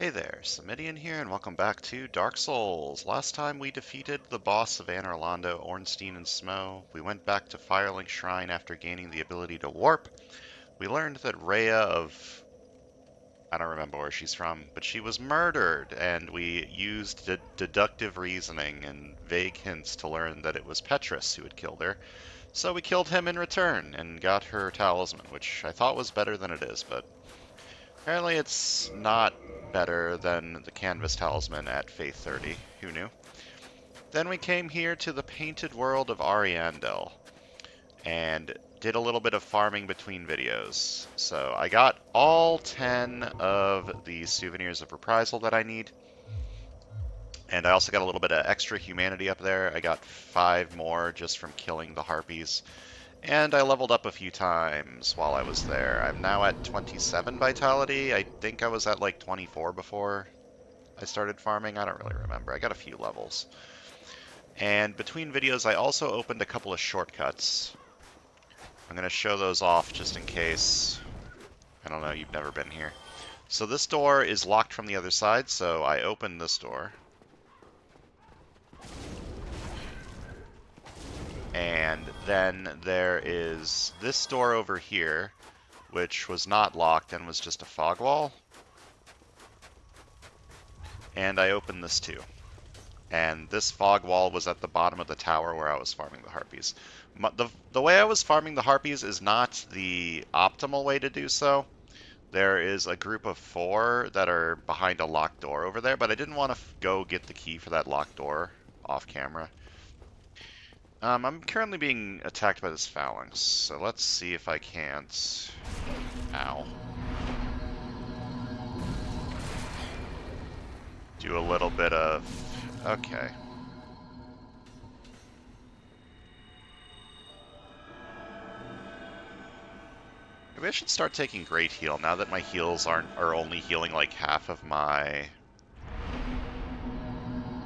Hey there, Samitian here, and welcome back to Dark Souls. Last time we defeated the boss of Anor Londo, Ornstein and Smo. We went back to Firelink Shrine after gaining the ability to warp. We learned that Rhea of... I don't remember where she's from, but she was murdered, and we used deductive reasoning and vague hints to learn that it was Petrus who had killed her. So we killed him in return and got her talisman, which I thought was better than it is, but apparently it's not better than the Canvas Talisman at Faith 30. Who knew? Then we came here to the painted world of Ariandel and did a little bit of farming between videos. So I got all 10 of the Souvenirs of Reprisal that I need. And I also got a little bit of extra humanity up there. I got 5 more just from killing the Harpies. And I leveled up a few times while I was there. I'm now at 27 vitality. I think I was at like 24 before I started farming. I don't really remember. I got a few levels. And between videos, I also opened a couple of shortcuts. I'm going to show those off just in case, I don't know, you've never been here. So this door is locked from the other side, so I opened this door. And then there is this door over here, which was not locked and was just a fog wall. And I opened this too. And this fog wall was at the bottom of the tower where I was farming the Harpies. The way I was farming the Harpies is not the optimal way to do so. There is a group of 4 that are behind a locked door over there, but I didn't want to go get the key for that locked door off camera. I'm currently being attacked by this phalanx, so let's see if I can't... Ow. Do a little bit of... Okay. Maybe I should start taking Great Heal now that my heals are only healing like half of my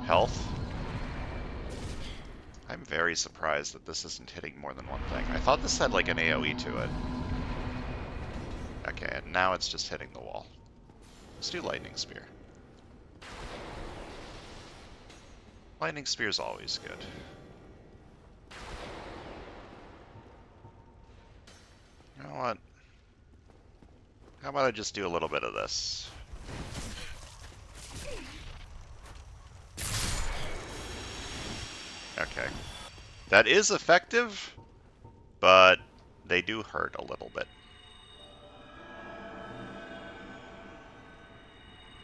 health. I'm very surprised that this isn't hitting more than one thing. I thought this had like an AoE to it. Okay, and now it's just hitting the wall. Let's do Lightning Spear. Lightning Spear's always good. You know what? How about I just do a little bit of this? Okay. That is effective, but they do hurt a little bit.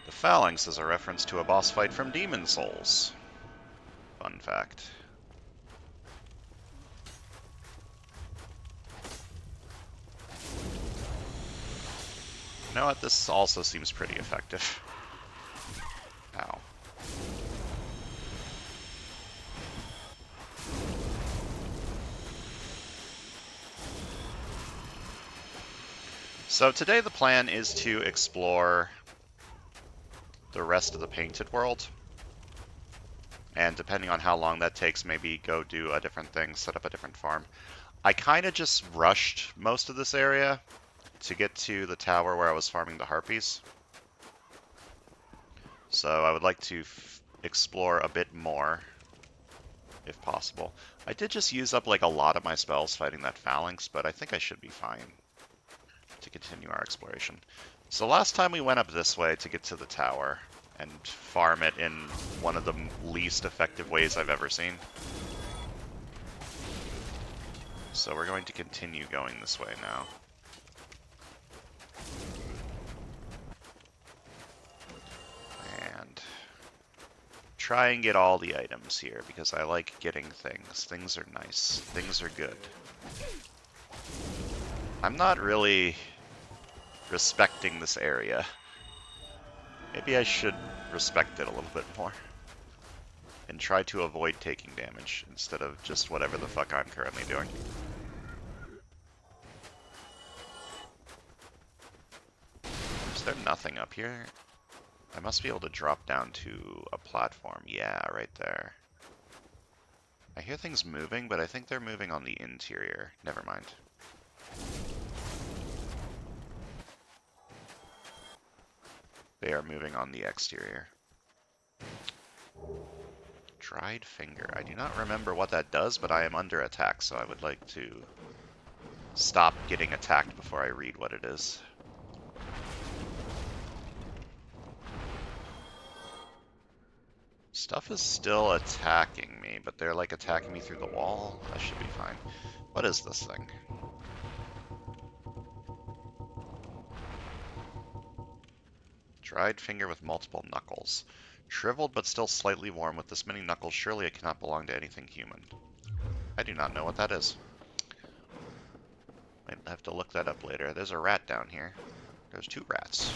The Phalanx is a reference to a boss fight from Demon Souls. Fun fact. You know what? This also seems pretty effective. Ow. So today the plan is to explore the rest of the painted world. And depending on how long that takes, maybe go do a different thing, set up a different farm. I kind of just rushed most of this area to get to the tower where I was farming the Harpies. So I would like to explore a bit more, if possible. I did just use up like a lot of my spells fighting that phalanx, but I think I should be fine to continue our exploration. So last time we went up this way to get to the tower and farm it in one of the least effective ways I've ever seen. So we're going to continue going this way now. And try and get all the items here, because I like getting things. Things are nice. Things are good. I'm not really respecting this area. Maybe I should respect it a little bit more. And try to avoid taking damage, instead of just whatever the fuck I'm currently doing. Is there nothing up here? I must be able to drop down to a platform. Yeah, right there. I hear things moving, but I think they're moving on the interior. Never mind. They are moving on the exterior. Dried finger. I do not remember what that does, but I am under attack, so I would like to stop getting attacked before I read what it is. Stuff is still attacking me, but they're like attacking me through the wall. That should be fine. What is this thing? Dried finger with multiple knuckles. Shriveled but still slightly warm. With this many knuckles, surely it cannot belong to anything human. I do not know what that is. Might have to look that up later. There's a rat down here. There's 2 rats.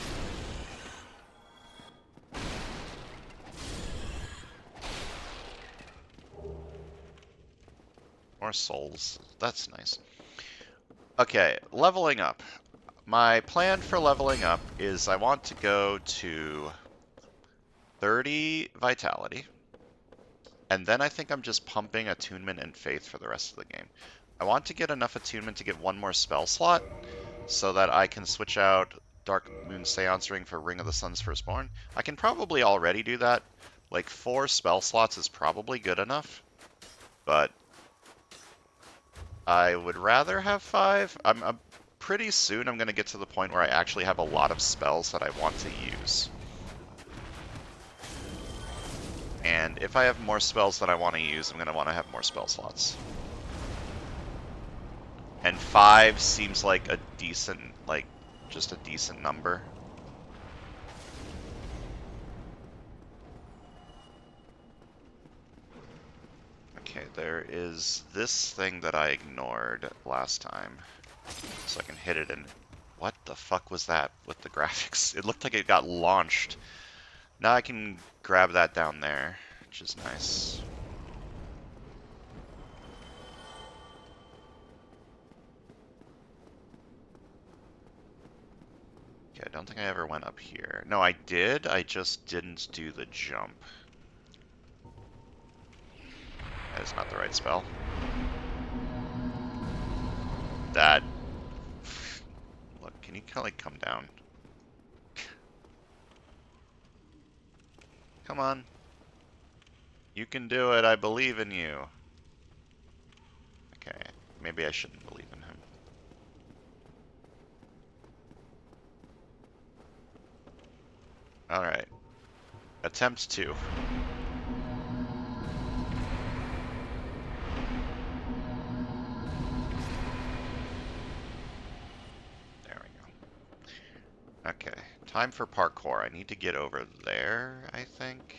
More souls. That's nice. Okay, leveling up. My plan for leveling up is I want to go to 30 vitality, and then I think I'm just pumping attunement and faith for the rest of the game. I want to get enough attunement to get 1 more spell slot so that I can switch out Dark Moon Seance Ring for Ring of the Sun's Firstborn. I can probably already do that. Like 4 spell slots is probably good enough, but I would rather have 5. I'm pretty soon I'm going to get to the point where I actually have a lot of spells that I want to use. And if I have more spells that I want to use, I'm going to want to have more spell slots. And 5 seems like a decent, like, just a decent number. Okay, there is this thing that I ignored last time. So I can hit it and... What the fuck was that with the graphics? It looked like it got launched. Now I can grab that down there, which is nice. Okay, I don't think I ever went up here. No, I did. I just didn't do the jump. That is not the right spell. That... Look, can you kind of like come down? Come on. You can do it. I believe in you. Okay, maybe I shouldn't believe in him. Alright. Attempt 2. There we go. Okay, time for parkour. I need to get over there, I think.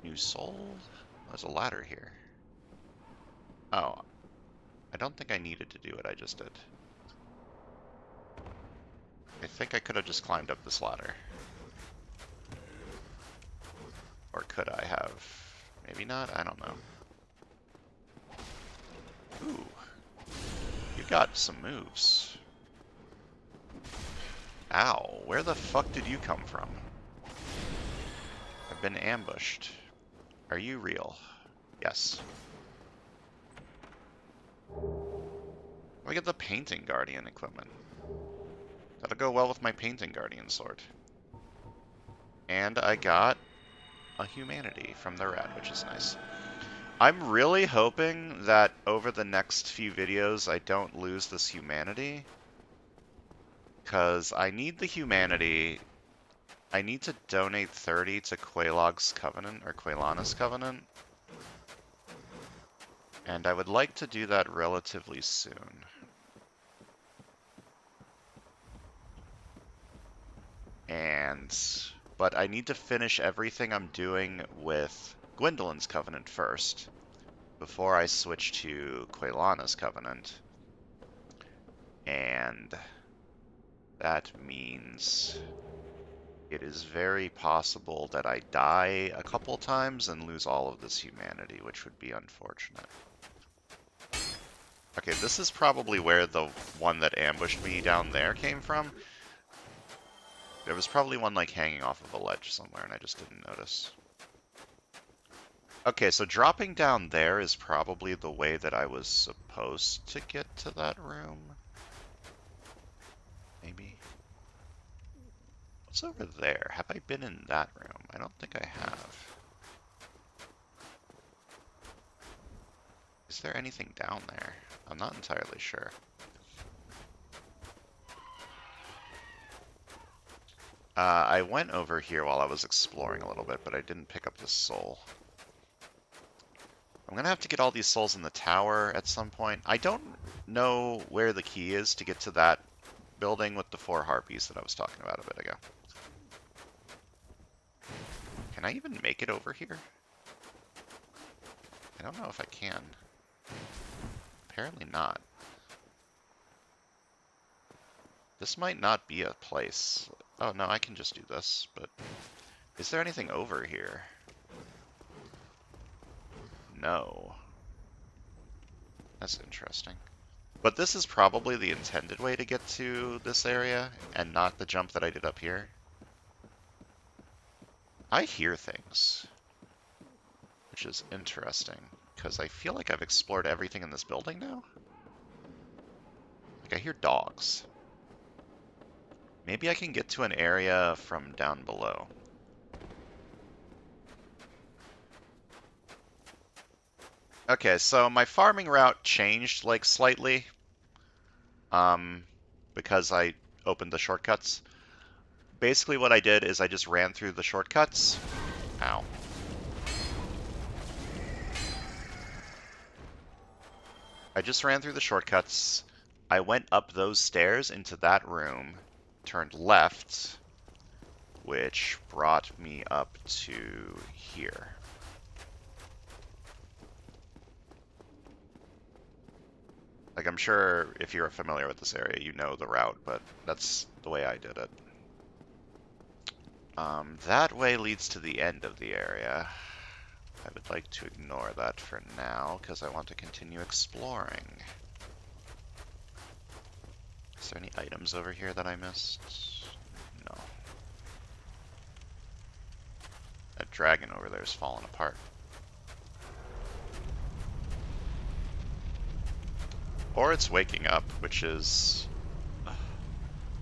New soul? There's a ladder here. Oh, I don't think I needed to do it, I just did. I think I could have just climbed up this ladder. Or could I have? Maybe not, I don't know. Ooh, you got some moves. Ow, where the fuck did you come from? I've been ambushed. Are you real? Yes. Let me get the Painting Guardian equipment. That'll go well with my Painting Guardian sword. And I got a humanity from the rat, which is nice. I'm really hoping that over the next few videos I don't lose this humanity. Because I need the humanity. I need to donate 30 to Quelaag's Covenant, or Quelana's Covenant. And I would like to do that relatively soon. But I need to finish everything I'm doing with Gwendolyn's Covenant first, before I switch to Quelana's Covenant. And that means it is very possible that I die a couple times and lose all of this humanity, which would be unfortunate. Okay, this is probably where the one that ambushed me down there came from. There was probably one like hanging off of a ledge somewhere and I just didn't notice. Okay, so dropping down there is probably the way that I was supposed to get to that room. Maybe. What's over there? Have I been in that room? I don't think I have. Is there anything down there? I'm not entirely sure. I went over here while I was exploring a little bit, but I didn't pick up this soul. I'm gonna have to get all these souls in the tower at some point. I don't know where the key is to get to that building with the 4 harpies that I was talking about a bit ago. Can I even make it over here? I don't know if I can. Apparently not. This might not be a place. Oh no, I can just do this, but is there anything over here? No. That's interesting. But this is probably the intended way to get to this area, and not the jump that I did up here. I hear things, which is interesting, because I feel like I've explored everything in this building now. Like, I hear dogs. Maybe I can get to an area from down below. Okay, so my farming route changed, like, slightly, because I opened the shortcuts. Basically what I did is I just ran through the shortcuts. Ow. I just ran through the shortcuts. I went up those stairs into that room, turned left, which brought me up to here. Like, I'm sure if you're familiar with this area, you know the route, but that's the way I did it. That way leads to the end of the area. I would like to ignore that for now, because I want to continue exploring. Is there any items over here that I missed? No. That dragon over there is falling apart. Or it's waking up, which is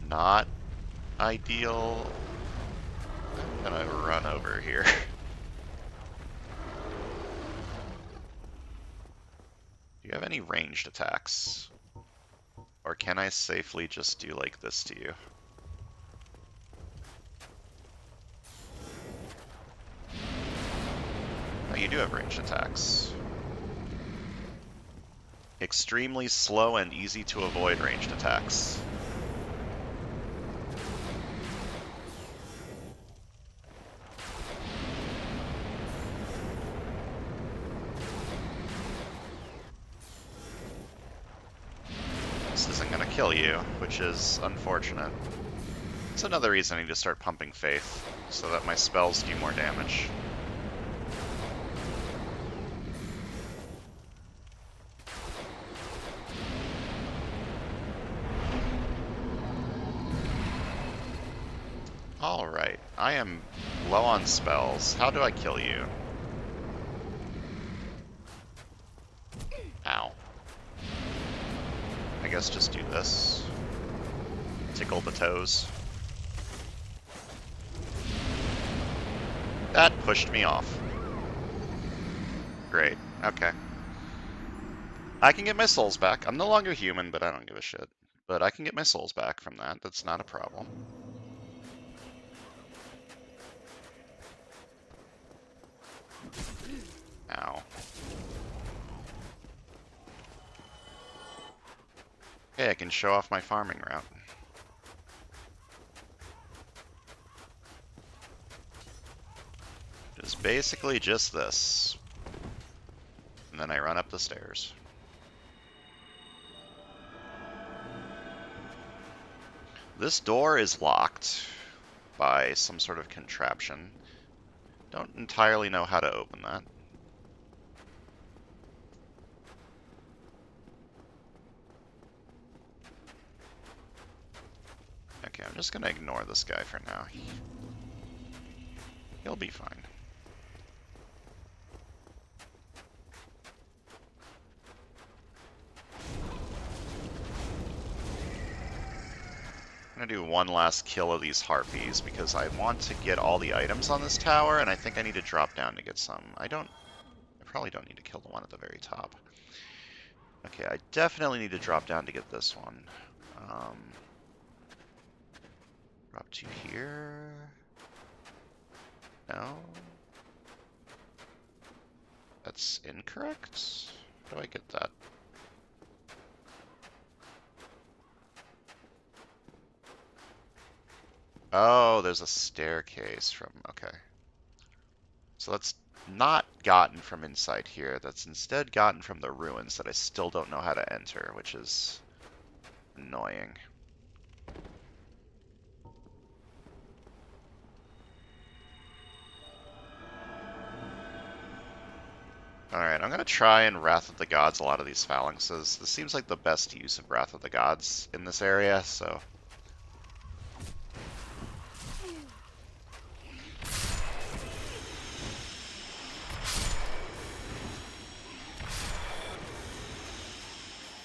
not ideal. I'm gonna run over here. Do you have any ranged attacks? Or can I safely just do like this to you? Oh, you do have ranged attacks. Extremely slow and easy to avoid ranged attacks. This isn't gonna kill you, which is unfortunate. It's another reason I need to start pumping faith, so that my spells do more damage. Alright, I am low on spells. How do I kill you? Ow. I guess just do this. Tickle the toes. That pushed me off. Great, okay. I can get my souls back. I'm no longer human, but I don't give a shit. But I can get my souls back from that. That's not a problem. Ow. Okay, I can show off my farming route. It's basically just this. And then I run up the stairs. This door is locked by some sort of contraption. Don't entirely know how to open that. Okay, I'm just gonna ignore this guy for now. He'll be fine. I'm gonna do one last kill of these harpies because I want to get all the items on this tower, and I think I need to drop down to get some. I probably don't need to kill the one at the very top. Okay, I definitely need to drop down to get this one. Drop to here. No. That's incorrect? How do I get that? Oh, there's a staircase from... Okay. So that's not gotten from inside here. That's instead gotten from the ruins that I still don't know how to enter, which is annoying. Alright, I'm going to try and Wrath of the Gods a lot of these phalanxes. This seems like the best use of Wrath of the Gods in this area, so...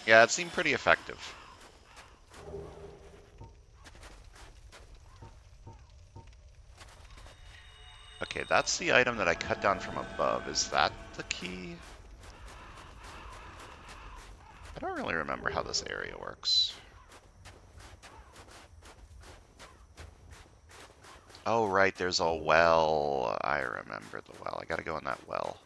Yeah, it seemed pretty effective. Okay, that's the item that I cut down from above. Is that the key? I don't really remember how this area works. Oh, right, there's a well. I remember the well. I gotta go in that well.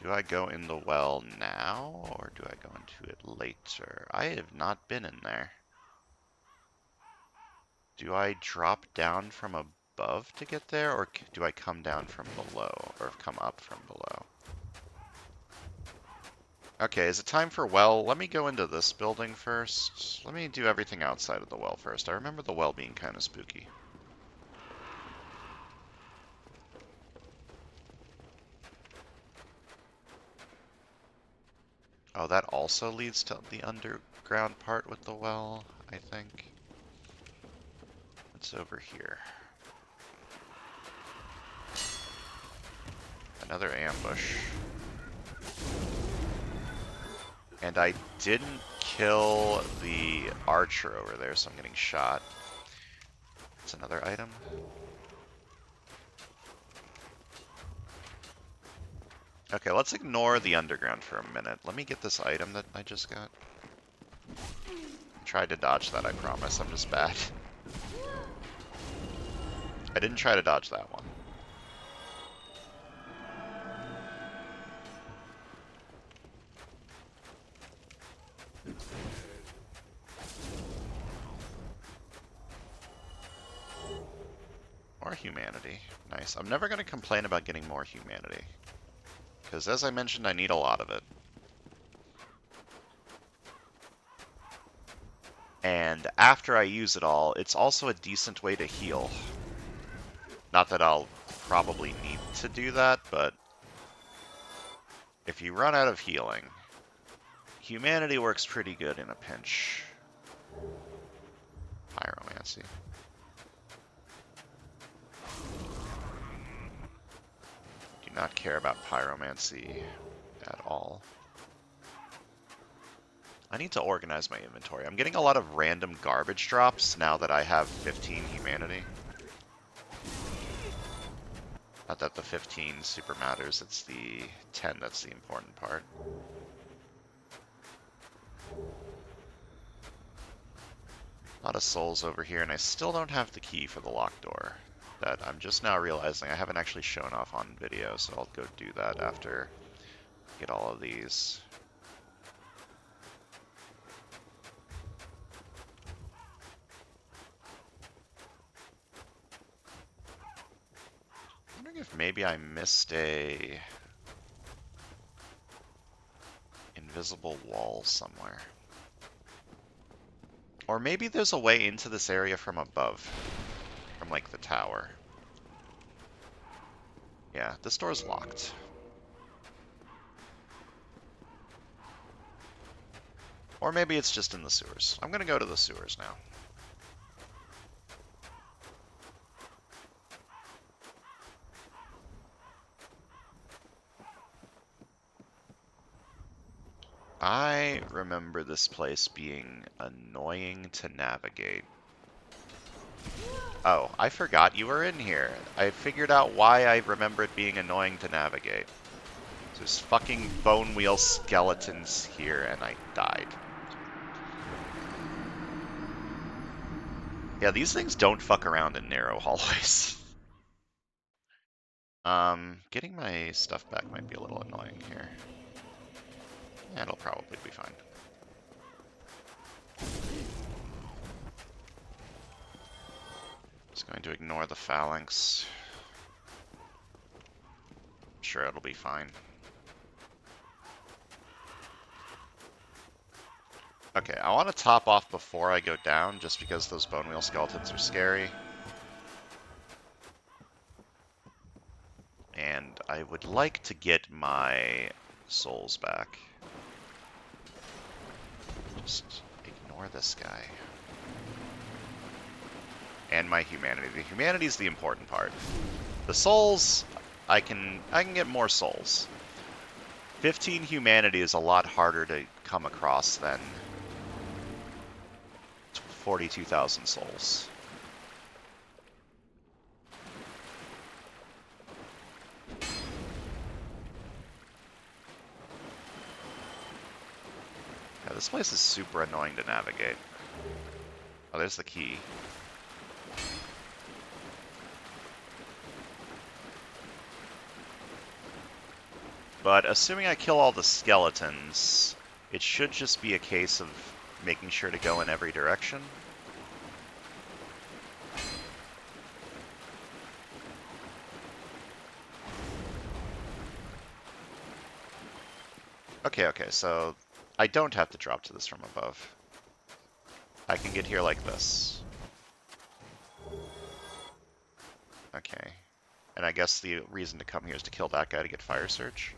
Do I go in the well now, or do I go into it later? I have not been in there. Do I drop down from above to get there, or do I come down from below, or come up from below? Okay, is it time for well? Let me go into this building first. Let me do everything outside of the well first. I remember the well being kind of spooky. Oh, that also leads to the underground part with the well, I think. It's over here. Another ambush. And I didn't kill the archer over there, so I'm getting shot. It's another item. Okay, let's ignore the underground for a minute. Let me get this item that I just got. I tried to dodge that, I promise. I'm just bad. I didn't try to dodge that one. More humanity. Nice. I'm never going to complain about getting more humanity. Because as I mentioned, I need a lot of it. And after I use it all, it's also a decent way to heal. Not that I'll probably need to do that, but if you run out of healing, humanity works pretty good in a pinch. Pyromancy. Do not care about pyromancy at all. I need to organize my inventory. I'm getting a lot of random garbage drops now that I have 15 humanity. Not that the 15 super matters, it's the 10 that's the important part. A lot of souls over here, and I still don't have the key for the locked door. That I'm just now realizing I haven't actually shown off on video, so I'll go do that after I get all of these. I'm wondering if maybe I missed a invisible wall somewhere. Or maybe there's a way into this area from above. From, like, the tower. Yeah, this door's locked. Or maybe it's just in the sewers. I'm gonna go to the sewers now. I remember this place being annoying to navigate. Oh, I forgot you were in here. I figured out why I remember it being annoying to navigate. There's fucking bone wheel skeletons here, and I died. Yeah, these things don't fuck around in narrow hallways. Getting my stuff back might be a little annoying here. Yeah, it'll probably be fine. Just going to ignore the phalanx. Sure, it'll be fine. Okay, I want to top off before I go down, just because those bone wheel skeletons are scary. And I would like to get my souls back. Just ignore this guy. And my humanity. The humanity is the important part. The souls, I can get more souls. 15 humanity is a lot harder to come across than 42,000 souls. Yeah, this place is super annoying to navigate. Oh, there's the key. But assuming I kill all the skeletons, it should just be a case of making sure to go in every direction. Okay, so I don't have to drop to this from above. I can get here like this. Okay. And I guess the reason to come here is to kill that guy to get Fire Surge.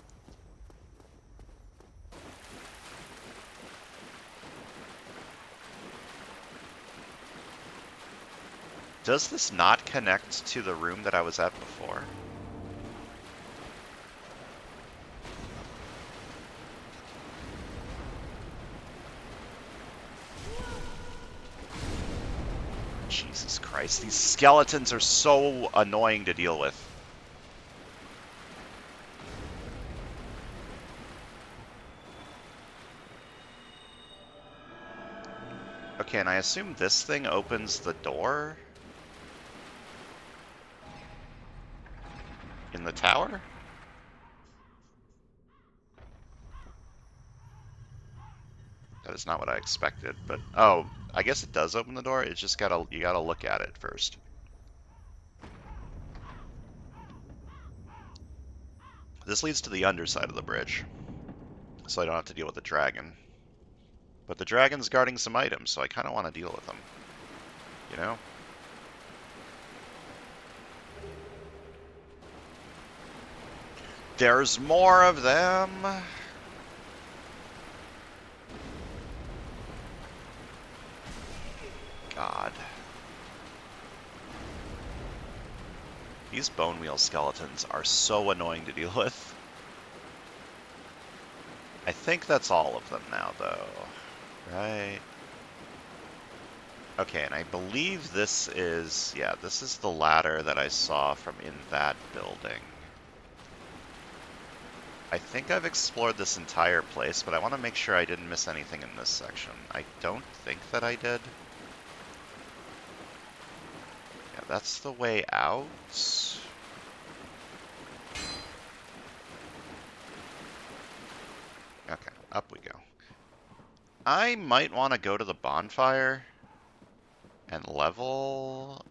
Does this not connect to the room that I was at before? Jesus Christ, these skeletons are so annoying to deal with. Okay, and I assume this thing opens the door? In the tower? That is not what I expected, but oh, I guess it does open the door. It's just you gotta look at it first. This leads to the underside of the bridge, so I don't have to deal with the dragon. But the dragon's guarding some items, so I kind of want to deal with them. You know? There's more of them! God. These bone wheel skeletons are so annoying to deal with. I think that's all of them now, though. Right? Okay, and I believe this is... yeah, this is the ladder that I saw from in that building. I think I've explored this entire place, but I want to make sure I didn't miss anything in this section. I don't think that I did. Yeah, that's the way out. Okay, up we go. I might want to go to the bonfire and level.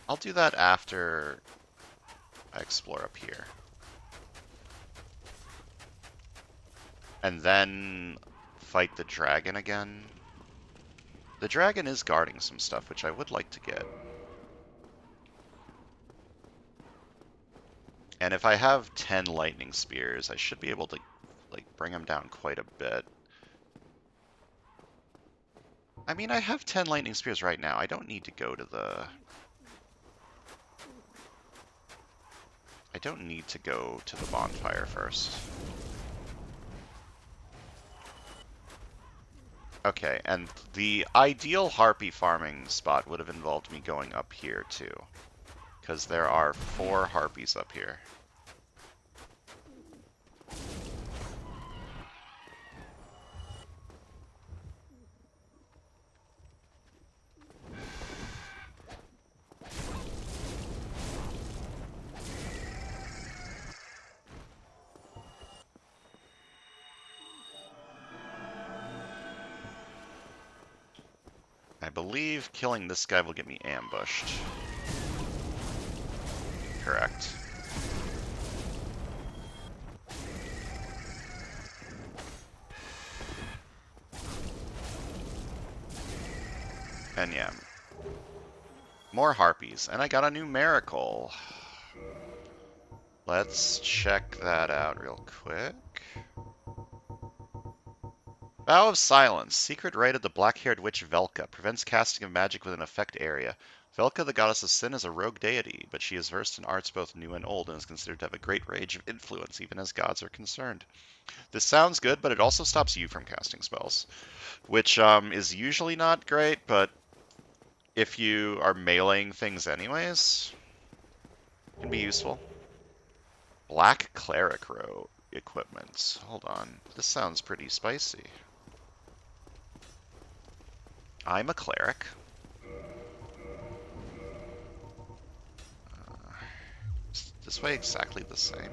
I'll do that after I explore up here. And then fight the dragon again. The dragon is guarding some stuff, which I would like to get. And if I have 10 lightning spears, I should be able to like bring him down quite a bit. I mean, I have 10 lightning spears right now. I don't need to go to the don't need to go to the bonfire first. Okay, and the ideal harpy farming spot would have involved me going up here too, because there are 4 harpies up here. I believe killing this guy will get me ambushed. Correct. And yeah. More harpies, and I got a numerical. Let's check that out real quick. Vow of Silence. Secret rite of the black-haired witch Velka. Prevents casting of magic within effect area. Velka, the goddess of sin, is a rogue deity, but she is versed in arts both new and old and is considered to have a great range of influence, even as gods are concerned. This sounds good, but it also stops you from casting spells, which is usually not great, but if you are meleeing things anyways, it can be useful. Black Cleric row equipment. Hold on. This sounds pretty spicy. I'm a cleric. Is this way exactly the same?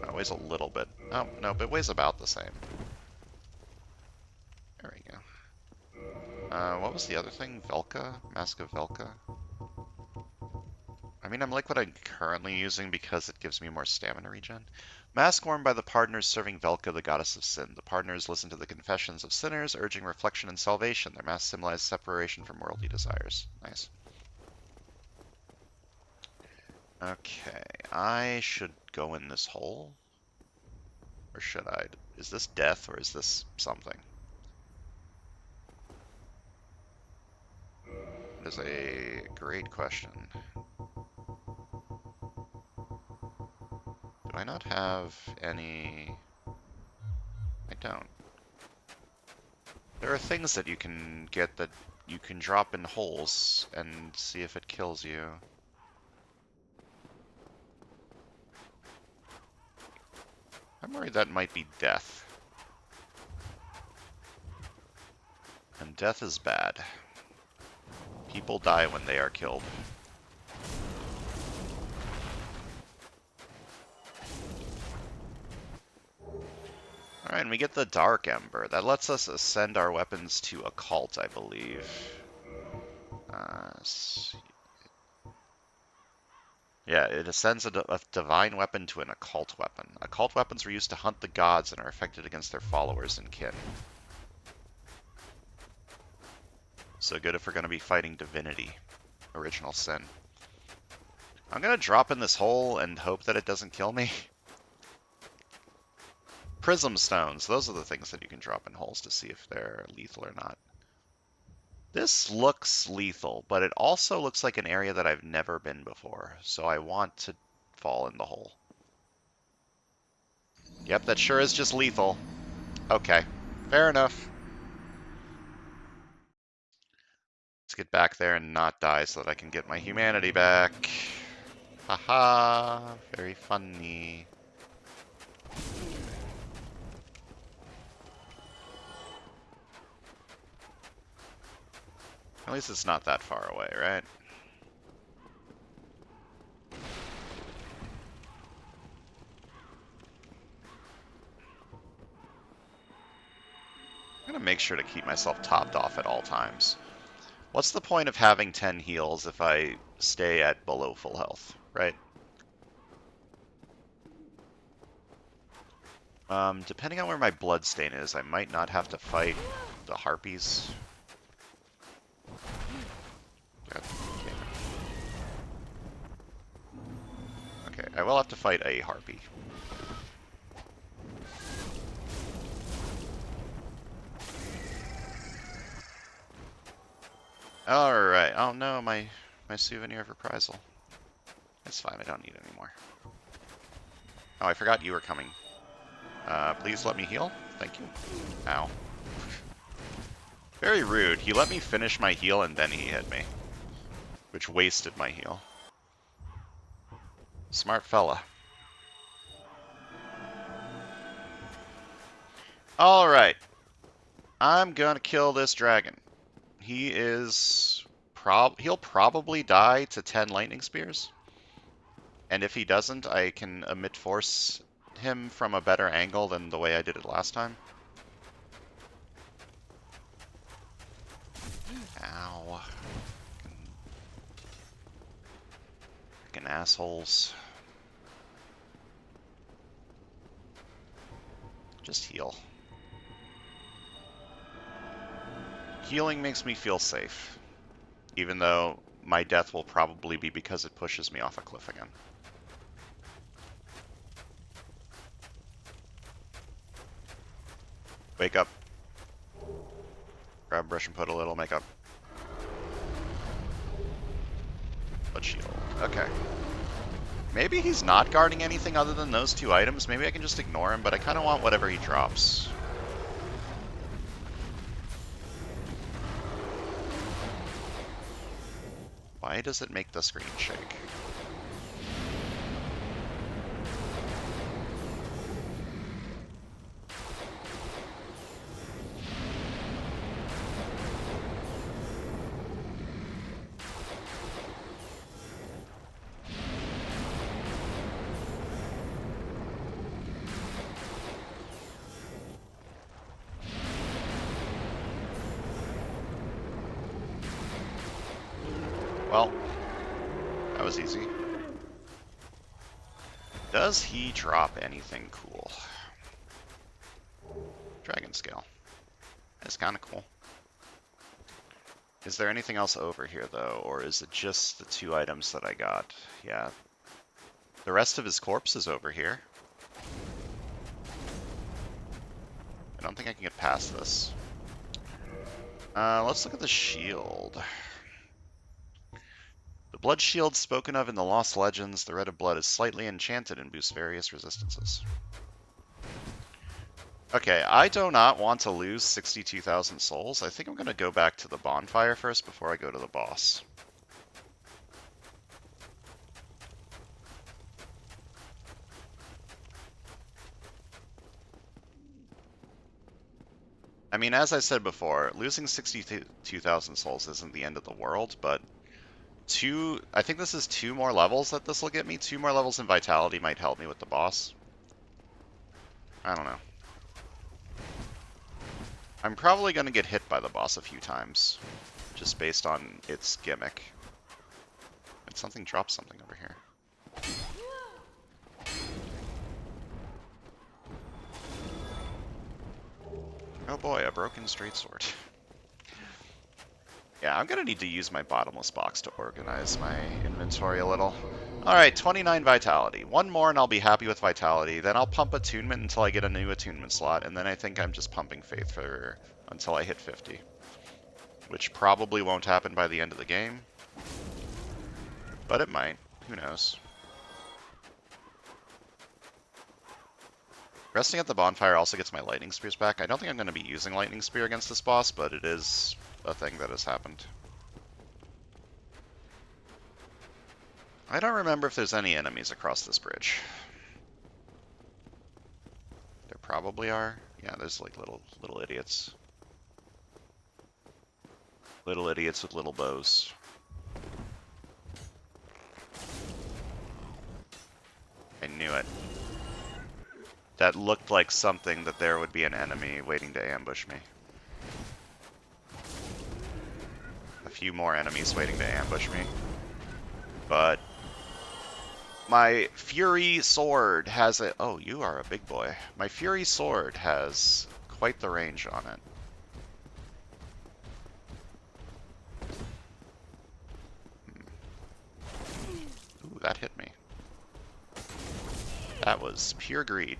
Oh, it weighs a little bit. Oh, no, but it weighs about the same. There we go. What was the other thing? Velka? Mask of Velka? I mean, I'm like what I'm currently using because it gives me more stamina regen. Mask worn by the partners serving Velka, the goddess of sin. The partners listen to the confessions of sinners, urging reflection and salvation. Their mask symbolizes separation from worldly desires. Nice. Okay, I should go in this hole. Or should I? Is this death or is this something? It is a great question. Do I not have any? I don't. There are things that you can get that you can drop in holes and see if it kills you. I'm worried that might be death. And death is bad. People die when they are killed. Alright, and we get the Dark Ember. That lets us ascend our weapons to Occult, I believe. Yeah, it ascends a divine weapon to an occult weapon. Occult weapons were used to hunt the gods and are effective against their followers and kin. So good if we're going to be fighting divinity. Original sin. I'm going to drop in this hole and hope that it doesn't kill me. Prism stones. Those are the things that you can drop in holes to see if they're lethal or not. This looks lethal, but it also looks like an area that I've never been before, so I want to fall in the hole. Yep, that sure is just lethal. Okay, fair enough. Let's get back there and not die so that I can get my humanity back. Haha, very funny. At least it's not that far away, right? I'm gonna make sure to keep myself topped off at all times. What's the point of having 10 heals if I stay at below full health, right? Depending on where my bloodstain is, I might not have to fight the harpies. God, okay, I will have to fight a harpy. Alright, oh no, my souvenir of reprisal. That's fine, I don't need any more. Oh, I forgot you were coming. Please let me heal. Thank you. Ow. Very rude. He let me finish my heal and then he hit me, which wasted my heal. Smart fella. Alright. I'm gonna kill this dragon. He is... he'll probably die to 10 lightning spears. And if he doesn't, I can emit force him from a better angle than the way I did it last time. Ow. Fucking assholes. Just heal. Healing makes me feel safe. Even though my death will probably be because it pushes me off a cliff again. Wake up. Grab brush and put a little makeup. Blood shield. Okay. Maybe he's not guarding anything other than those two items. Maybe I can just ignore him, but I kind of want whatever he drops. Why does it make the screen shake? Well, that was easy. Does he drop anything cool? Dragon scale. That's kind of cool. Is there anything else over here, though, or is it just the two items that I got? Yeah. The rest of his corpse is over here. I don't think I can get past this. Let's look at the shield. The blood shield spoken of in the Lost Legends, the red of blood is slightly enchanted and boosts various resistances. Okay, I do not want to lose 62,000 souls. I think I'm going to go back to the bonfire first before I go to the boss. I mean, as I said before, losing 62,000 souls isn't the end of the world, but I think this is 2 more levels that this will get me. 2 more levels in Vitality might help me with the boss. I don't know. I'm probably going to get hit by the boss a few times, just based on its gimmick. And something dropped something over here. Oh boy, a broken straight sword. Yeah, I'm gonna need to use my bottomless box to organize my inventory a little. Alright, 29 Vitality. One more and I'll be happy with Vitality. Then I'll pump Attunement until I get a new Attunement slot, and then I think I'm just pumping Faith until I hit 50. Which probably won't happen by the end of the game. But it might. Who knows? Resting at the bonfire also gets my Lightning Spears back. I don't think I'm going to be using Lightning Spear against this boss, but it is a thing that has happened. I don't remember if there's any enemies across this bridge. There probably are. Yeah, there's like little idiots. Little idiots with little bows. I knew it. That looked like something that there would be an enemy waiting to ambush me. A few more enemies waiting to ambush me. But my Fury Sword has a... Oh, you are a big boy. My Fury Sword has quite the range on it. Ooh, that hit me. That was pure greed.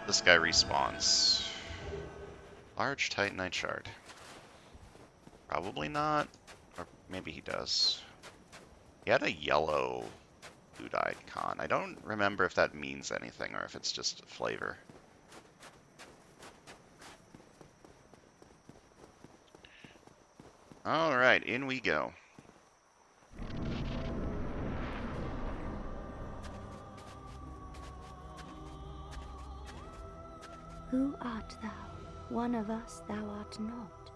This guy respawns. Large Titanite shard. Probably not. Or maybe he does. He had a yellow blue-dyed con. I don't remember if that means anything or if it's just a flavor. Alright, in we go. Who art thou? One of us thou art not.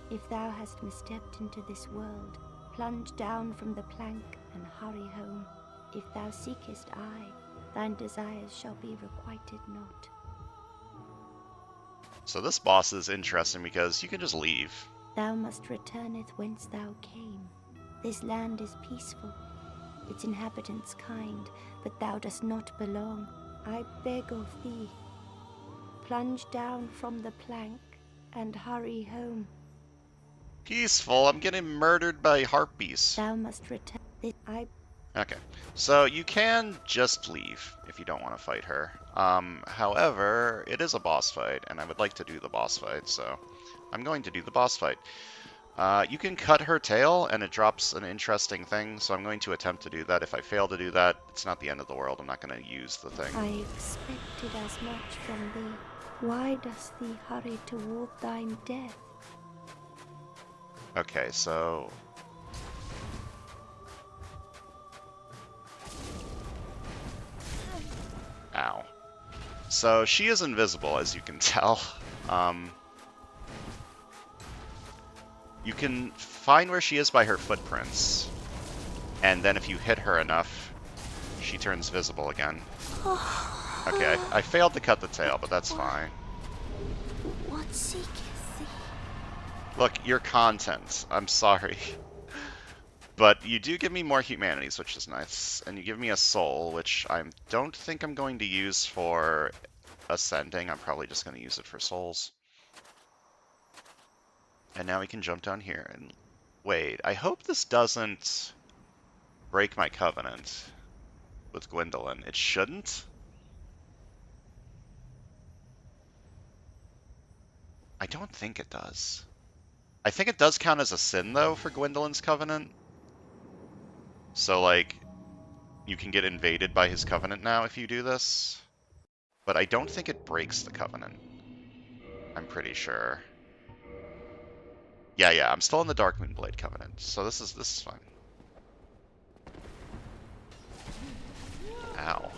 If thou hast misstepped into this world, plunge down from the plank and hurry home. If thou seekest I, thine desires shall be requited not. So this boss is interesting because you can just leave. Thou must returneth whence thou came. This land is peaceful, its inhabitants kind, but thou dost not belong. I beg of thee, plunge down from the plank and hurry home. Peaceful? I'm getting murdered by harpies. Thou must return. Okay, so you can just leave if you don't want to fight her. However, it is a boss fight, and I would like to do the boss fight, so I'm going to do the boss fight. You can cut her tail, and it drops an interesting thing, so I'm going to attempt to do that. If I fail to do that, it's not the end of the world. I'm not going to use the thing. I expected as much from thee. Why dost thee hurry toward thine death? Okay, so... Ow. So she is invisible, as you can tell. You can find where she is by her footprints, and then if you hit her enough, she turns visible again. Okay, I failed to cut the tail, but that's fine. What seeketh thee? Look, your content. I'm sorry. But you do give me more humanities, which is nice. And you give me a soul, which I don't think I'm going to use for ascending. I'm probably just going to use it for souls. And now we can jump down here and wait. I hope this doesn't break my covenant with Gwendolyn. It shouldn't. I don't think it does. I think it does count as a sin, though, for Gwendolyn's covenant. So, like, you can get invaded by his covenant now if you do this. But I don't think it breaks the covenant. I'm pretty sure. Yeah, I'm still in the Dark Moonblade covenant, so this is fine. Ow.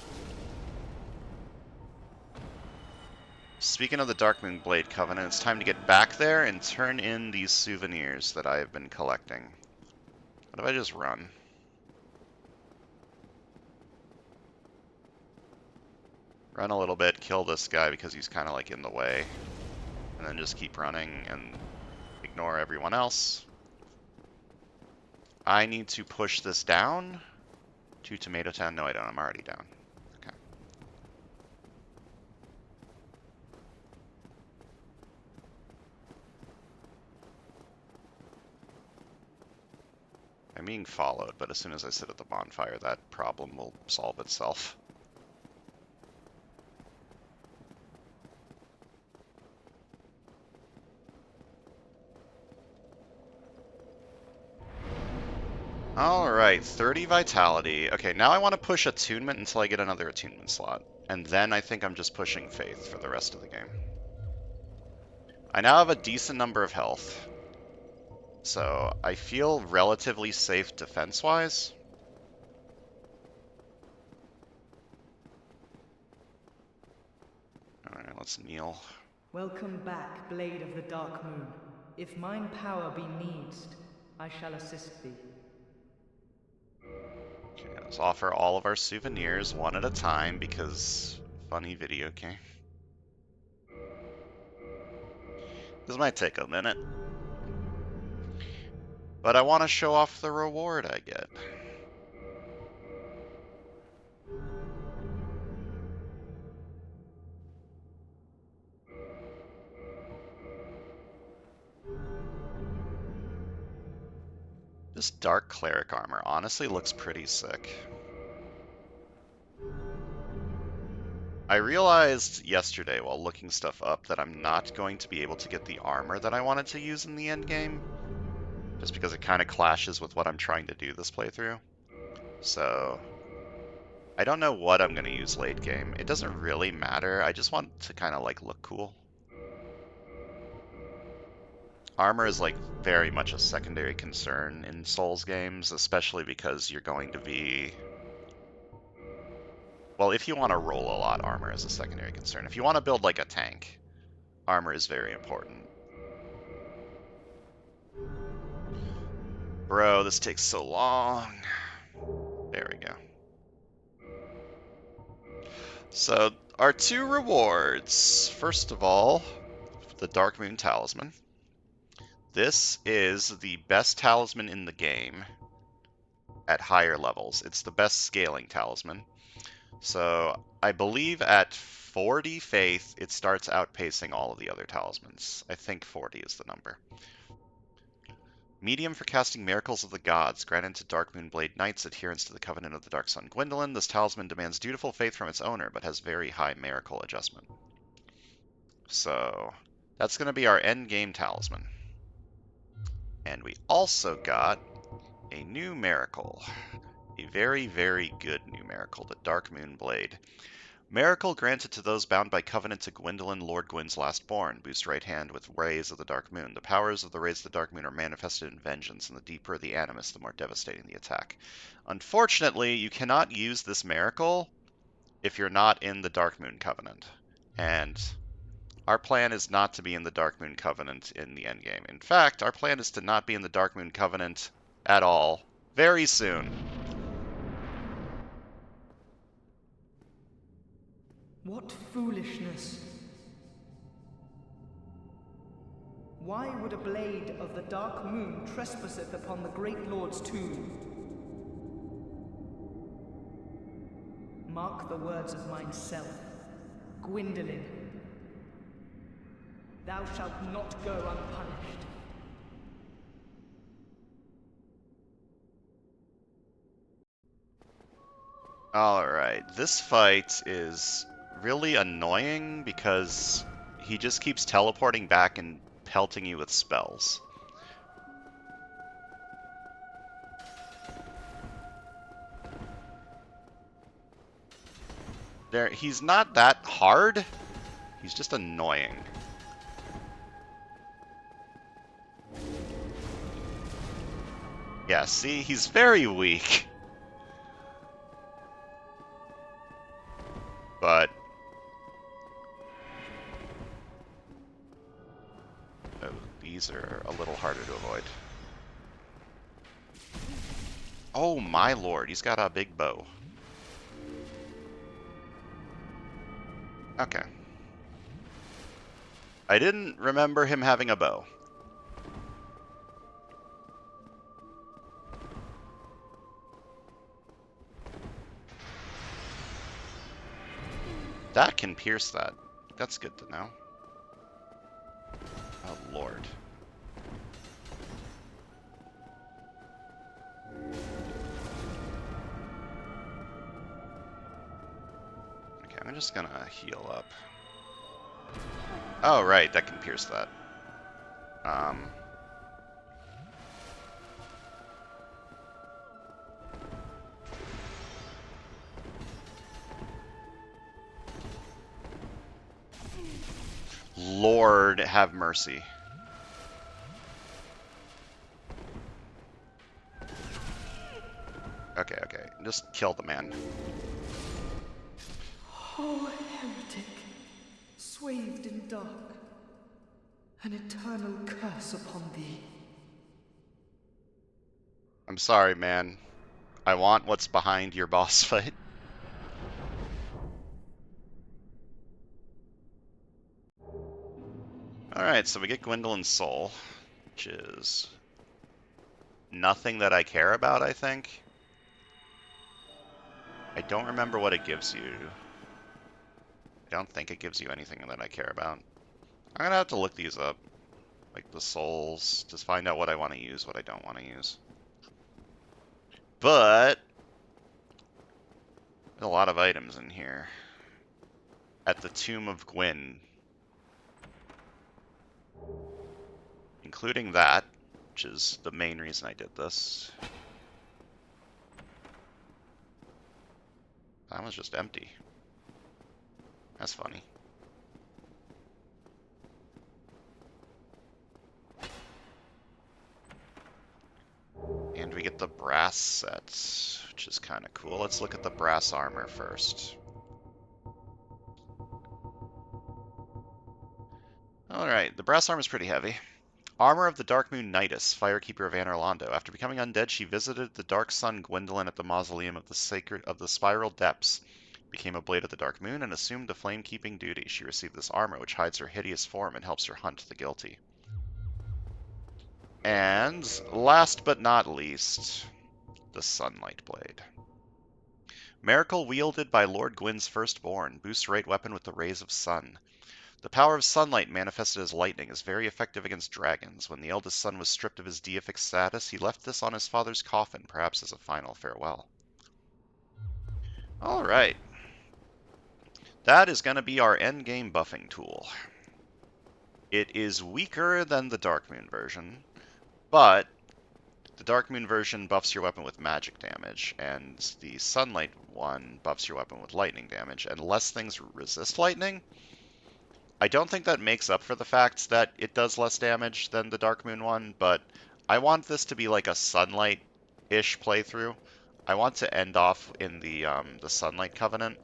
Speaking of the Dark Moonblade covenant, it's time to get back there and turn in these souvenirs that I have been collecting. What if I just run? Run a little bit, kill this guy because he's kind of like in the way, and then just keep running and ignore everyone else. I need to push this down to Tomato Town. No, I don't. I'm already down. Okay. I'm being followed, but as soon as I sit at the bonfire, that problem will solve itself. Alright, 30 vitality. Okay, now I want to push attunement until I get another attunement slot. And then I think I'm just pushing faith for the rest of the game. I now have a decent number of health. So I feel relatively safe defense-wise. Alright, let's kneel. Welcome back, Blade of the Dark Moon. If mine power be needst, I shall assist thee. Okay, let's offer all of our souvenirs one at a time because funny video game. This might take a minute. But I want to show off the reward I get. This dark cleric armor honestly looks pretty sick. I realized yesterday while looking stuff up that I'm not going to be able to get the armor that I wanted to use in the end game, just because it kind of clashes with what I'm trying to do this playthrough. So I don't know what I'm going to use late game. It doesn't really matter. I just want to kind of like look cool. Armor is like very much a secondary concern in Souls games, especially because you're going to be, well, if you want to roll a lot, armor is a secondary concern. If you want to build like a tank, armor is very important. Bro, this takes so long. There we go. So, our two rewards. First of all, the Dark Moon Talisman. This is the best talisman in the game at higher levels. It's the best scaling talisman. So, I believe at 40 faith, it starts outpacing all of the other talismans. I think 40 is the number. Medium for casting Miracles of the Gods, granted to Dark Moonblade Knights adherents to the Covenant of the Dark Sun Gwendolyn. This talisman demands dutiful faith from its owner, but has very high miracle adjustment. So, that's going to be our end game talisman. And we also got a new miracle. A very, very good new miracle, the Dark Moonblade. Miracle granted to those bound by covenant to Gwendolyn, Lord Gwyn's last born. Boost right hand with rays of the Dark Moon. The powers of the rays of the Dark Moon are manifested in vengeance, and the deeper the animus, the more devastating the attack. Unfortunately, you cannot use this miracle if you're not in the Dark Moon Covenant. And our plan is not to be in the Dark Moon Covenant in the endgame. In fact, our plan is to not be in the Dark Moon Covenant at all very soon. What foolishness! Why would a blade of the Dark Moon trespasseth upon the great Lord's tomb? Mark the words of mine self, Gwendolyn. Thou shalt not go unpunished. Alright, this fight is really annoying because he just keeps teleporting back and pelting you with spells. He's not that hard, he's just annoying. Yeah, see, he's very weak. But oh, these are a little harder to avoid. Oh my lord, he's got a big bow. Okay. I didn't remember him having a bow. That can pierce that. That's good to know. Oh lord. Okay, I'm just gonna heal up. Oh right, that can pierce that. Lord have mercy. Okay, okay. Just kill the man. Oh, heretic, swathed in dark, an eternal curse upon thee. I'm sorry, man. I want what's behind your boss fight. Alright, so we get Gwendolyn's soul, which is nothing that I care about, I think. I don't remember what it gives you. I don't think it gives you anything that I care about. I'm gonna have to look these up. Like the souls, just find out what I want to use, what I don't want to use. But there's a lot of items in here. at the Tomb of Gwyn, including that, which is the main reason I did this. That was just empty. That's funny. And we get the brass sets, which is kind of cool. Let's look at the brass armor first. Alright, the brass armor is pretty heavy. Armor of the Dark Moon Nidus, Firekeeper of Anor Londo. After becoming undead, she visited the Dark Sun Gwendolyn at the Mausoleum of the Spiral Depths, became a Blade of the Dark Moon, and assumed the flame-keeping duty. She received this armor, which hides her hideous form and helps her hunt the guilty. And last but not least, the Sunlight Blade. Miracle wielded by Lord Gwyn's firstborn, boosts right weapon with the rays of sun. The power of sunlight manifested as lightning is very effective against dragons. When the eldest son was stripped of his deific status, he left this on his father's coffin, perhaps as a final farewell. Alright. That is going to be our endgame buffing tool. It is weaker than the Dark Moon version, but the Dark Moon version buffs your weapon with magic damage, and the Sunlight one buffs your weapon with lightning damage, and less things resist lightning. I don't think that makes up for the fact that it does less damage than the Dark Moon one, but I want this to be like a Sunlight-ish playthrough. I want to end off in the Sunlight Covenant.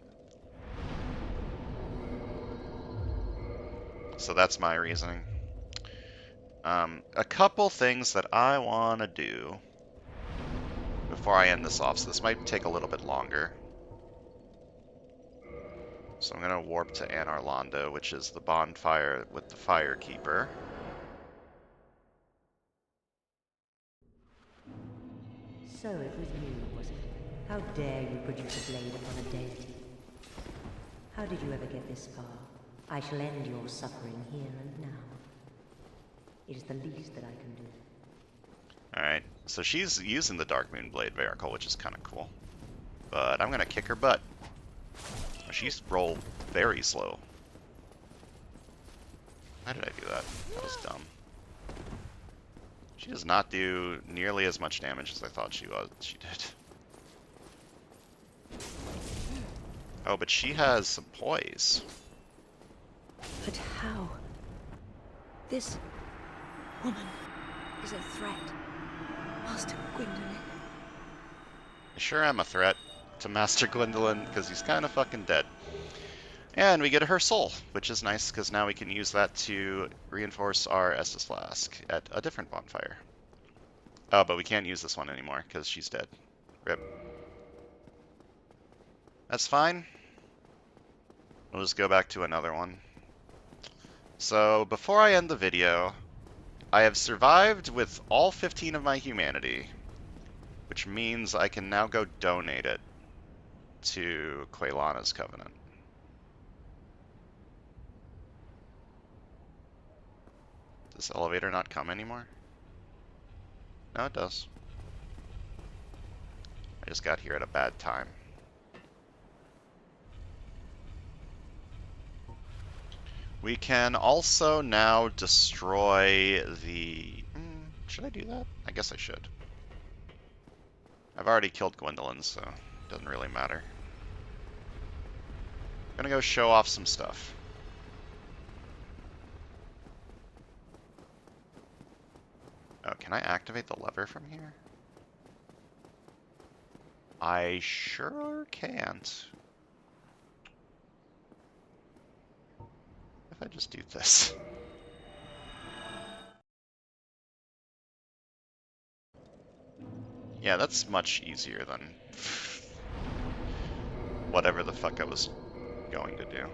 So that's my reasoning. A couple things that I want to do before I end this off, so this might take a little bit longer. So I'm going to warp to Anor Londo, which is the bonfire with the Firekeeper. So it was you, was it? How dare you produce a blade upon a deity? How did you ever get this far? I shall end your suffering here and now. It is the least that I can do. Alright, so she's using the Dark Moon Blade Miracle, which is kind of cool. But I'm going to kick her butt. She's rolled very slow. Why did I do that? That was dumb. She does not do nearly as much damage as I thought she did. Oh, but she has some poise. But how? This woman is a threat. Master Gwendolyn. I sure am a threat to Master Gwendolyn, because he's kind of fucking dead. And we get her soul, which is nice, because now we can use that to reinforce our Estus Flask at a different bonfire. Oh, but we can't use this one anymore, because she's dead. Rip. That's fine. We'll just go back to another one. So, before I end the video, I have survived with all 15 of my humanity, which means I can now go donate it to Quaylana's Covenant. Does this elevator not come anymore? No, it does. I just got here at a bad time. We can also now destroy the... should I do that? I guess I should. I've already killed Gwendolyn, so it doesn't really matter. I'm gonna go show off some stuff. Oh, can I activate the lever from here? I sure can't. If I just do this. Yeah, that's much easier than whatever the fuck I was going to do.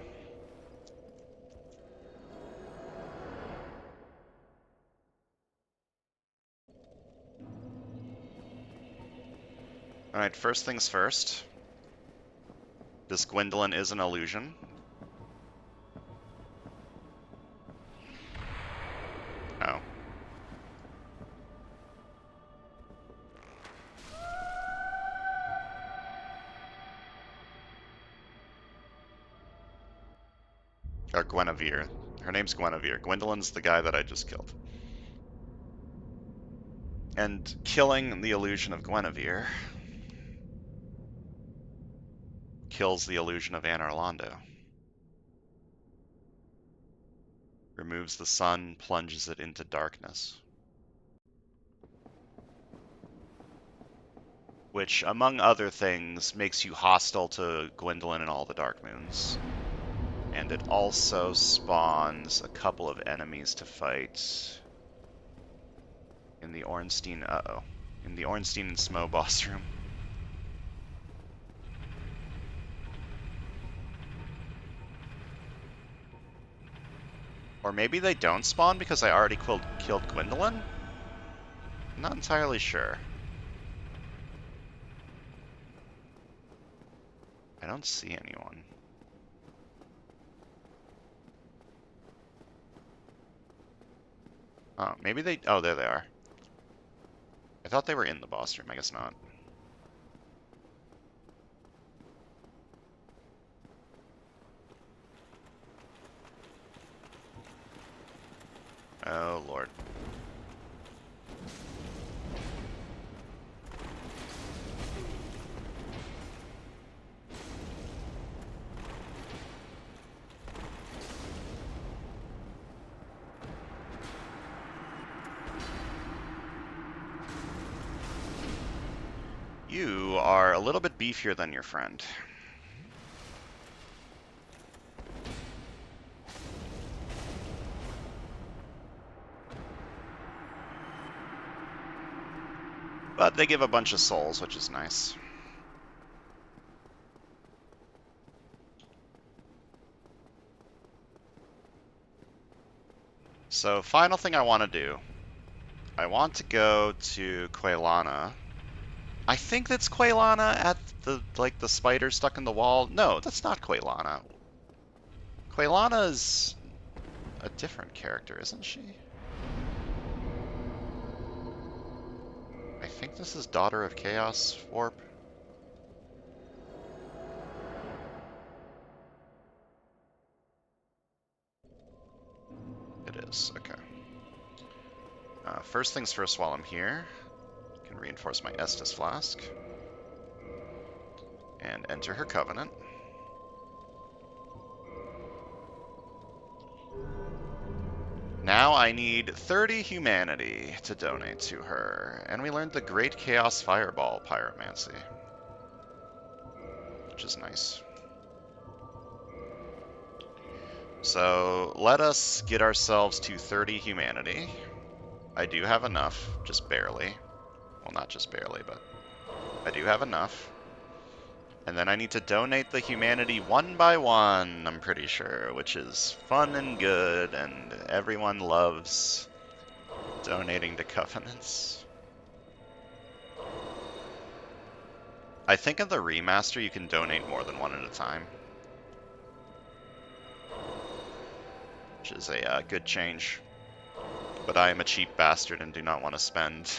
Alright, first things first. This Gwendolyn is an illusion. Oh. Or Guinevere. Her name's Guinevere. Gwendolyn's the guy that I just killed. And killing the illusion of Guinevere kills the illusion of Anor Londo. Removes the sun, plunges it into darkness. Which, among other things, makes you hostile to Gwendolyn and all the Dark Moons. And it also spawns a couple of enemies to fight in the Ornstein, in the Ornstein and Smough boss room. Or maybe they don't spawn because I already killed Gwendolyn? I'm not entirely sure. I don't see anyone. Oh, maybe they... Oh, there they are. I thought they were in the boss room. I guess not. Oh, Lord. You are a little bit beefier than your friend. But they give a bunch of souls, which is nice. So, final thing I want to do. I want to go to Quaylana. I think that's Quaylana at the, like, the spider stuck in the wall. No, that's not Quaylana. Quaylana is a different character, isn't she? I think this is Daughter of Chaos Warp. It is, okay. First things first while I'm here, I can reinforce my Estus Flask and enter her covenant. Now I need 30 humanity to donate to her, and we learned the Great Chaos Fireball Pyromancy, which is nice. So let us get ourselves to 30 humanity. I do have enough, just barely. Well, not just barely, but I do have enough. And then I need to donate the humanity one by one, I'm pretty sure, which is fun and good, and everyone loves donating to covenants. I think in the remaster you can donate more than one at a time, which is a good change. But I am a cheap bastard and do not want to spend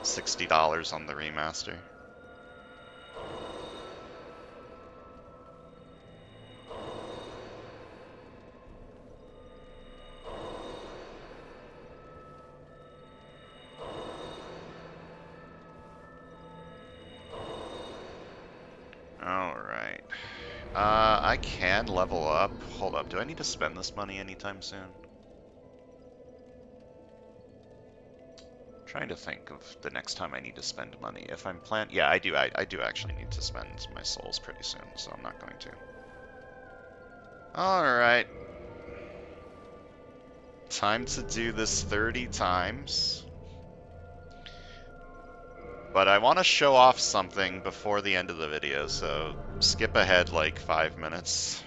$60 on the remaster. Alright. I can level up. Hold up, do I need to spend this money anytime soon? Trying to think of the next time I need to spend money. If I'm yeah, I do actually need to spend my souls pretty soon, so I'm not going to. Alright. Time to do this 30 times. But I want to show off something before the end of the video, so skip ahead like 5 minutes,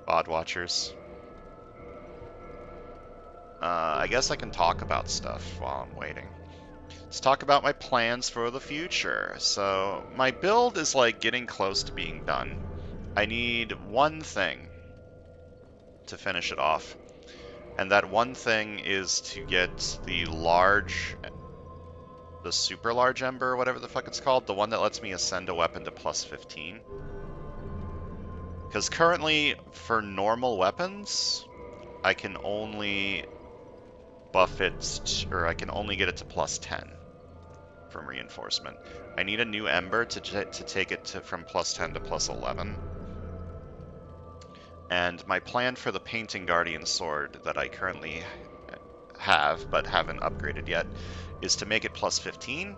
VOD watchers. I guess I can talk about stuff while I'm waiting. Let's talk about my plans for the future. So, my build is like getting close to being done. I need one thing to finish it off. And that one thing is to get the super large ember, whatever the fuck it's called, the one that lets me ascend a weapon to +15. Because currently, for normal weapons, I can only buff it, or I can only get it to plus 10 from reinforcement. I need a new Ember to take it from plus 10 to plus 11. And my plan for the Painting Guardian Sword that I currently have, but haven't upgraded yet, is to make it plus 15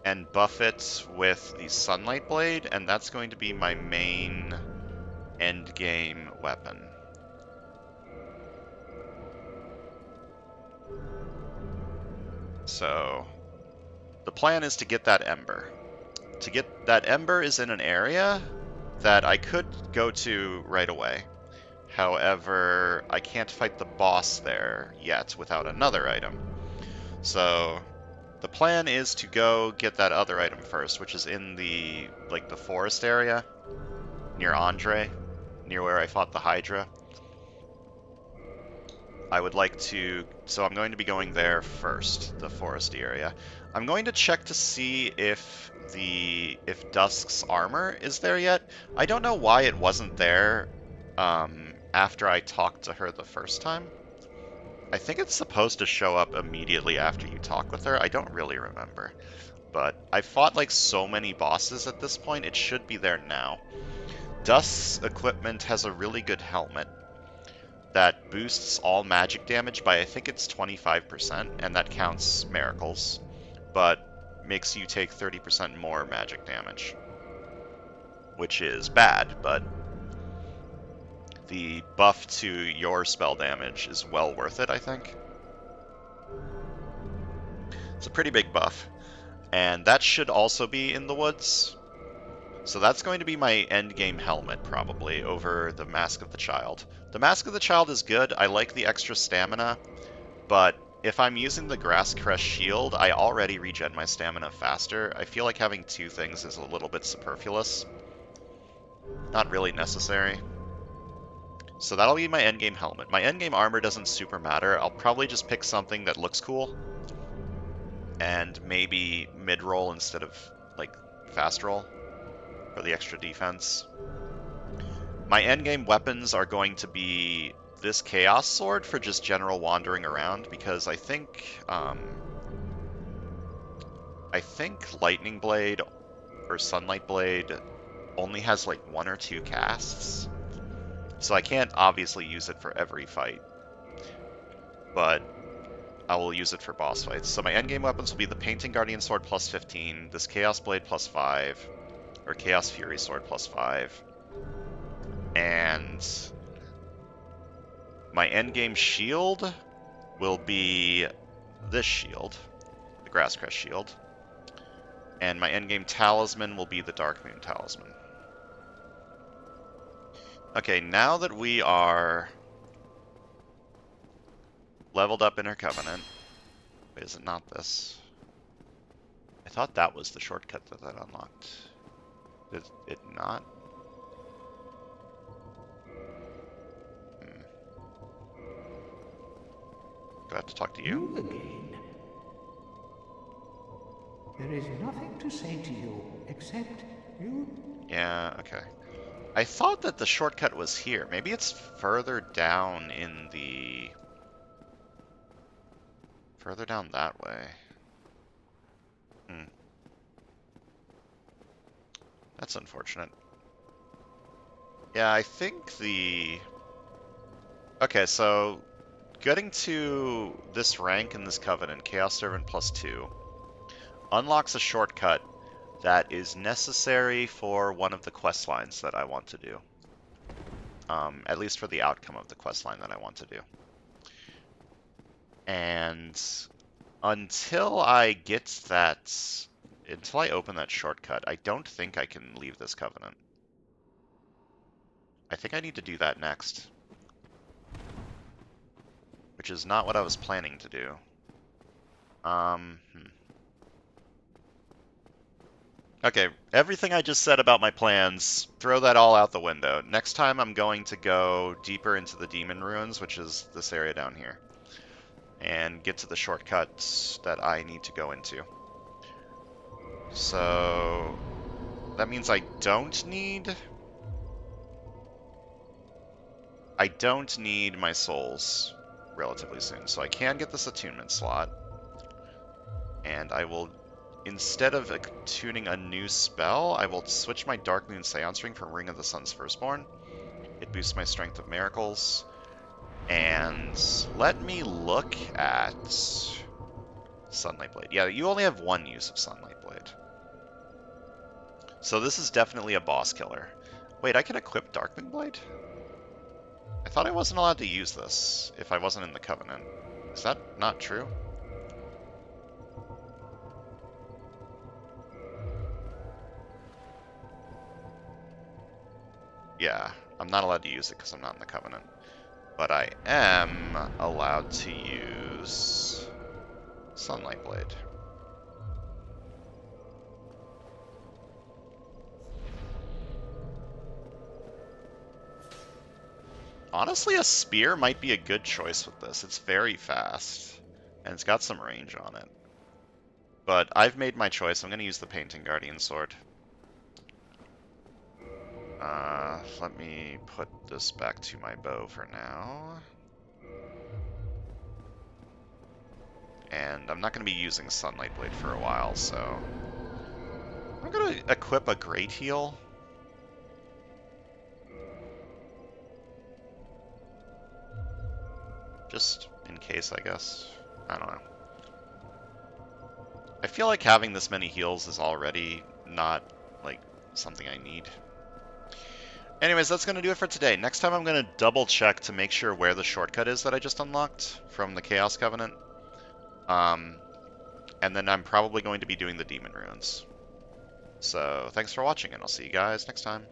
and buff it with the Sunlight Blade, and that's going to be my main endgame weapon. So, the plan is to get that Ember. To get that Ember is in an area that I could go to right away. However, I can't fight the boss there yet without another item. So, the plan is to go get that other item first, which is in the forest area near Andre, near where I fought the Hydra. I would like to, so I'm going to be going there first, the forest area. I'm going to check to see if Dusk's armor is there yet. I don't know why it wasn't there after I talked to her the first time. I think it's supposed to show up immediately after you talk with her. I don't really remember. But I fought like so many bosses at this point, it should be there now. Dusk's equipment has a really good helmet that boosts all magic damage by I think it's 25%, and that counts miracles, but makes you take 30% more magic damage, which is bad, but the buff to your spell damage is well worth it, I think. It's a pretty big buff, and that should also be in the woods. So that's going to be my endgame helmet, probably, over the Mask of the Child. The Mask of the Child is good. I like the extra stamina, but if I'm using the Grass Crest Shield, I already regen my stamina faster. I feel like having two things is a little bit superfluous. Not really necessary. So that'll be my endgame helmet. My endgame armor doesn't super matter. I'll probably just pick something that looks cool, and maybe mid-roll instead of, like, fast roll for the extra defense. My endgame weapons are going to be this Chaos Sword for just general wandering around, because I think Lightning Blade or Sunlight Blade only has like 1 or 2 casts, so I can't obviously use it for every fight, but I will use it for boss fights. So my endgame weapons will be the Painting Guardian Sword plus 15, this Chaos Blade plus 5, or Chaos Fury Sword plus 5, and my endgame shield will be this shield, the Grasscrest shield, and my endgame talisman will be the Dark Moon talisman. Okay, now that we are leveled up in our Covenant, wait, is it not this? I thought that was the shortcut that unlocked. Did it not? Do I have to talk to you? You again. There is nothing to say to you, except you... Yeah, okay. I thought that the shortcut was here. Maybe it's further down in the... Further down that way. That's unfortunate. Yeah, I think the... Okay, so getting to this rank in this Covenant, Chaos Servant plus 2, unlocks a shortcut that is necessary for one of the quest lines that I want to do. At least for the outcome of the quest line that I want to do. And until I get that... Until I open that shortcut, I don't think I can leave this Covenant. I think I need to do that next. Which is not what I was planning to do. Okay, everything I just said about my plans, throw that all out the window. Next time I'm going to go deeper into the Demon Ruins, which is this area down here, and get to the shortcuts that I need to go into. So that means I don't need I don't need my souls relatively soon, so I can get this attunement slot. And I will, instead of attuning a new spell, I will switch my Dark Moon Seance Ring from Ring of the Sun's Firstborn. It boosts my Strength of Miracles. And let me look at Sunlight Blade. Yeah, you only have one use of Sunlight Blade. So this is definitely a boss killer. Wait, I can equip Darkmoon Blade? I thought I wasn't allowed to use this if I wasn't in the Covenant. Is that not true? Yeah, I'm not allowed to use it because I'm not in the Covenant. But I am allowed to use Sunlight Blade. Honestly, a spear might be a good choice with this. It's very fast, and it's got some range on it. But I've made my choice. I'm going to use the Painting Guardian Sword. Let me put this back to my bow for now. And I'm not going to be using Sunlight Blade for a while, so I'm going to equip a Great Heal. Just in case, I guess. I don't know. I feel like having this many heals is already not, like, something I need. Anyways, that's going to do it for today. Next time I'm going to double check to make sure where the shortcut is that I just unlocked from the Chaos Covenant. And then I'm probably going to be doing the Demon Ruins. So, thanks for watching, and I'll see you guys next time.